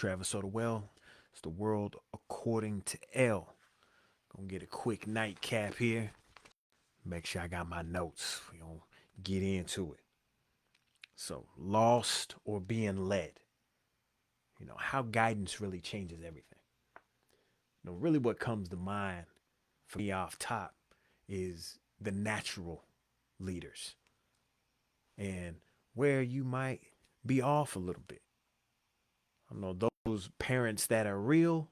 Travis Well. It's the world according to L. Gonna get a quick nightcap here. Make sure I got my notes. We gonna get into it. So, lost or being led. How guidance really changes everything. Really what comes to mind for me off top is the natural leaders and where you might be off a little bit. I know those parents that are real,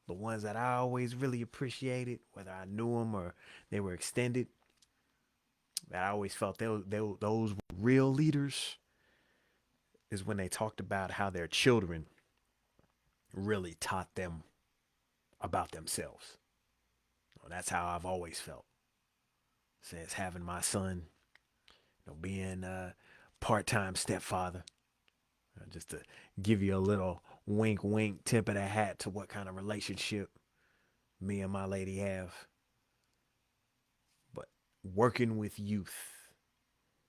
the ones that I always really appreciated, whether I knew them or they were extended, that I always felt those were real leaders, is when they talked about how their children really taught them about themselves. That's how I've always felt. Since having my son, being a part-time stepfather, just to give you a little wink, wink, tip of the hat to what kind of relationship me and my lady have. But working with youth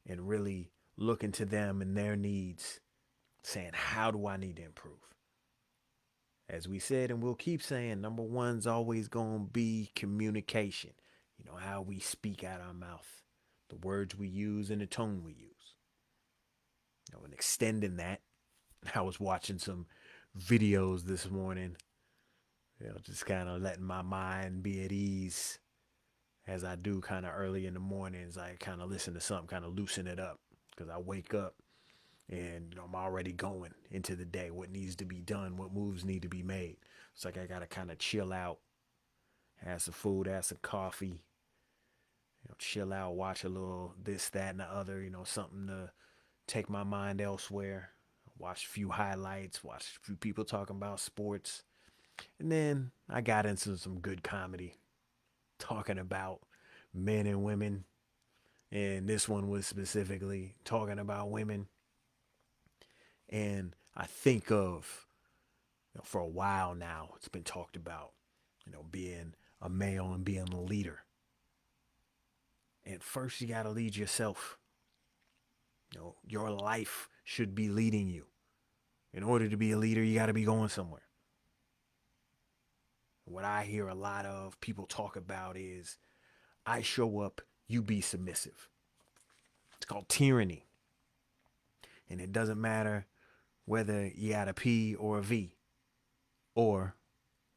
and really looking to them and their needs, saying, how do I need to improve? As we said, and we'll keep saying, number one's always going to be communication. How we speak out our mouth, the words we use, and the tone we use. And extending that, I was watching some videos this morning, just kind of letting my mind be at ease as I do kind of early in the mornings. I kind of listen to something, kind of loosen it up because I wake up and I'm already going into the day, what needs to be done, what moves need to be made. It's like I got to kind of chill out, have some food, have some coffee, chill out, watch a little this, that, and the other, something to take my mind elsewhere. Watch a few highlights, watch a few people talking about sports. And then I got into some good comedy talking about men and women. And this one was specifically talking about women. And I think of, for a while now, it's been talked about, being a male and being a leader. And first, you got to lead yourself. Your life should be leading you. In order to be a leader, you got to be going somewhere. What I hear a lot of people talk about is, I show up, you be submissive. It's called tyranny. And it doesn't matter whether you got a P or a V. Or,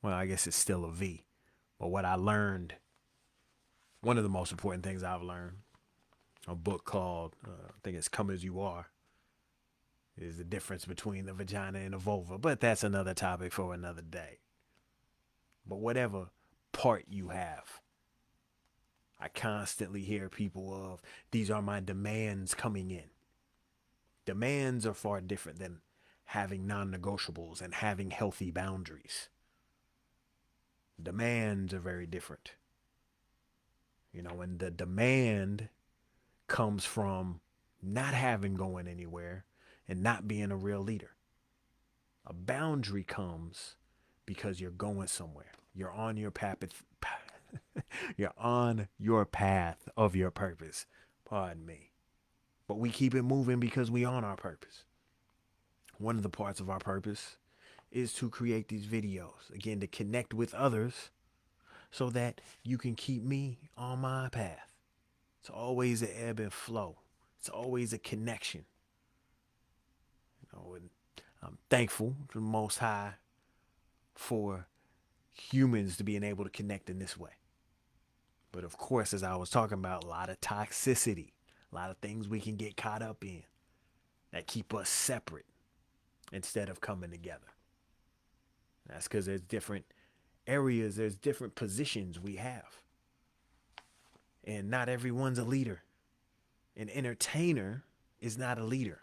well, I guess it's still a V. But what I learned, one of the most important things I've learned, a book called, I think it's Come As You Are, is the difference between the vagina and the vulva. But that's another topic for another day. But whatever part you have, I constantly hear people of, these are my demands coming in. Demands are far different than having non-negotiables and having healthy boundaries. Demands are very different. And the demand comes from not having going anywhere and not being a real leader. A boundary comes because you're going somewhere. You're on your path. You're on your path of your purpose. Pardon me. But we keep it moving because we on our purpose. One of the parts of our purpose is to create these videos. Again, to connect with others so that you can keep me on my path. It's always an ebb and flow. It's always a connection. And I'm thankful to the Most High for humans to being able to connect in this way. But of course, as I was talking about, a lot of toxicity, a lot of things we can get caught up in that keep us separate instead of coming together. That's because there's different areas, there's different positions we have. And not everyone's a leader. An entertainer is not a leader.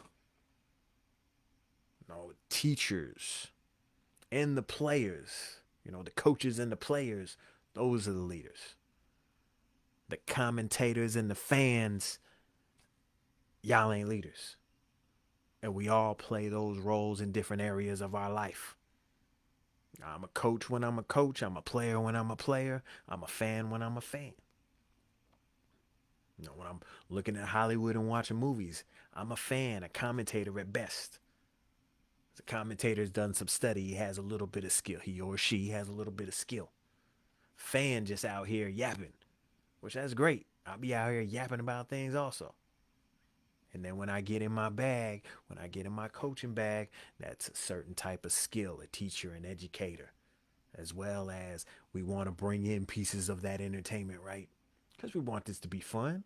No, teachers and the players, the coaches and the players, those are the leaders. The commentators and the fans, y'all ain't leaders. And we all play those roles in different areas of our life. I'm a coach when I'm a coach. I'm a player when I'm a player. I'm a fan when I'm a fan. When I'm looking at Hollywood and watching movies, I'm a fan, a commentator at best. The commentator's done some study. He has a little bit of skill. He or she has a little bit of skill. Fan just out here yapping, which that's great. I'll be out here yapping about things also. And then when I get in my bag, when I get in my coaching bag, that's a certain type of skill, a teacher, an educator, as well as we want to bring in pieces of that entertainment, right? Because we want this to be fun.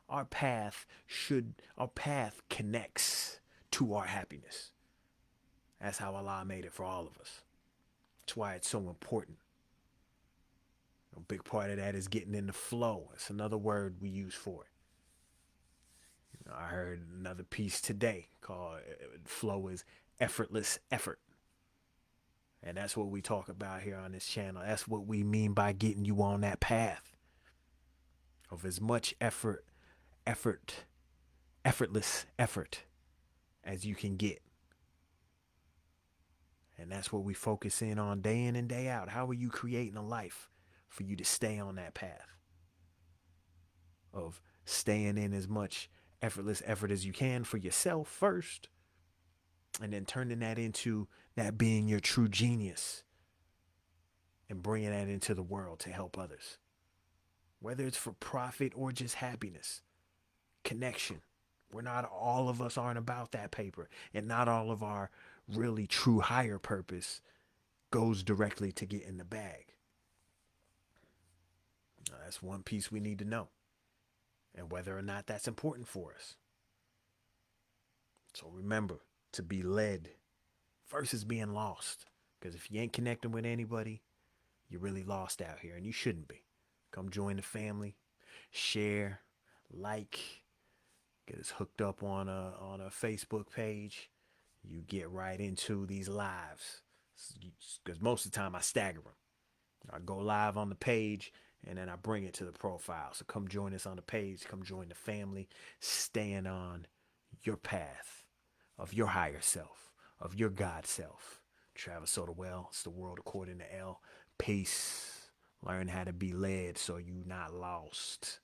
Our path connects to our happiness. That's how Allah made it for all of us. That's why it's so important. A big part of that is getting in the flow. It's another word we use for it. I heard another piece today called flow is effortless effort. And that's what we talk about here on this channel. That's what we mean by getting you on that path of as much effort, effortless effort as you can get. And that's what we focus in on day in and day out. How are you creating a life for you to stay on that path of staying in as much effortless effort as you can for yourself first, and then turning that into that being your true genius and bringing that into the world to help others, whether it's for profit or just happiness, connection. We're not, all of us aren't about that paper, and not all of our really true higher purpose goes directly to get in the bag. Now, that's one piece we need to know, and whether or not that's important for us. So remember to be led versus being lost. Because if you ain't connecting with anybody, you're really lost out here, and you shouldn't be. Come join the family, share, like, get us hooked up on a Facebook page. You get right into these lives, because most of the time I stagger them. I go live on the page and then I bring it to the profile. So come join us on the page. Come join the family, staying on your path of your higher self, of your God self. Travis Sotawell, it's the world according to L. Peace. Learn how to be led so you not lost.